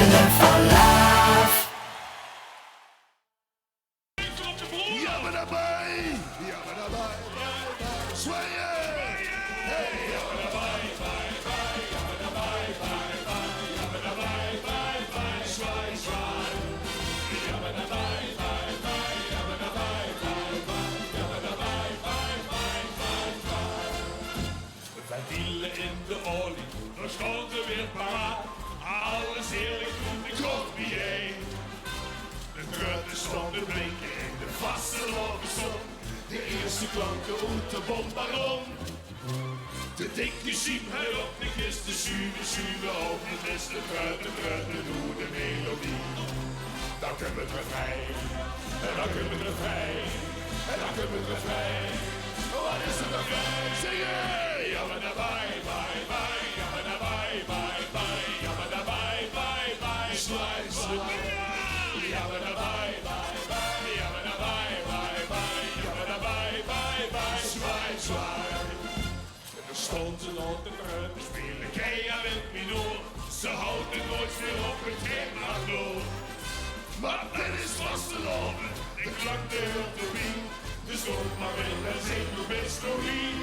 Spelen van Love. Ja, maar daarbij! Ja, maar daarbij! Zwaaier! Hey! Ja, maar daarbij! Ja, maar daarbij! Ja, maar daarbij! Zwaai, zwaai! Ja, maar daarbij! Ja, maar daarbij! Ja, maar daarbij! Wij wielen in de olie, dan schoten weer paraat. Alles heerlijk doen, de corbier. De trutten stonden blinken in de vaste zon. De eerste klanken uit de bombaron. De dikke siem op de kist, de zure op de kist. De trutten doen de melodie. Dan kunnen we het refrein, en dan kunnen we het refrein, en dan kunnen we het refrein. Wat is het refrein? Zingen! Ja, maar daarbij, ja, maar daarbij, ja, maar daarbij, zwaai, zwaai. Ja, maar daarbij, ja, maar daarbij, ja, maar daarbij, zwaai, zwaai. En er stond een op de kruk, spelen Kea en Minor. Ze houden nooit meer op het thema door. Maar Dennis was te lopen, de klank de Hulterien. Dus kom maar in en zing uw historie.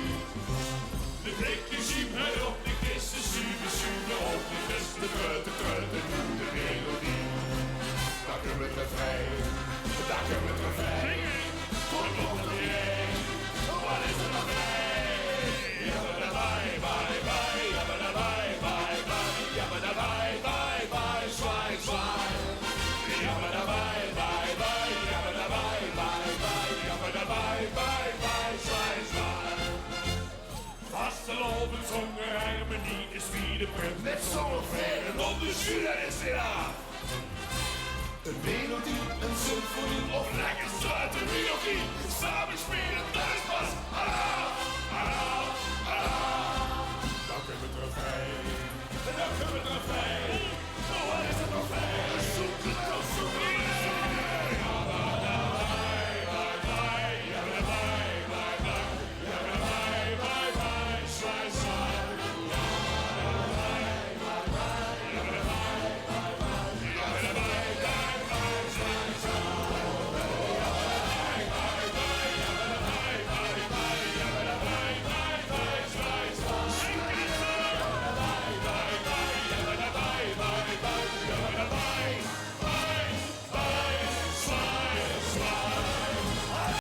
De dikke siem op de kist, de zure op de kist. De trutten doen de melodie. Daar kunnen we het refrein, daar kunnen we het refrein. Voor de nog niet één, wat is er nog één? Ja, maar daarbij, ja, maar daarbij, ja, maar daarbij, zwaai, zwaai. Ja, maar daarbij, ja, maar daarbij, ja, maar daarbij, zwaai, zwaai. Vastelovend zong er harmonie, de spierenpunt. Met zo'n ver en dan de zuur is eraan. Een melodie, een symfonie of lekker straat, een melodie. Samen spelen, dat is pas. Dan kunnen we het refrein. En dan kunnen we het refrein.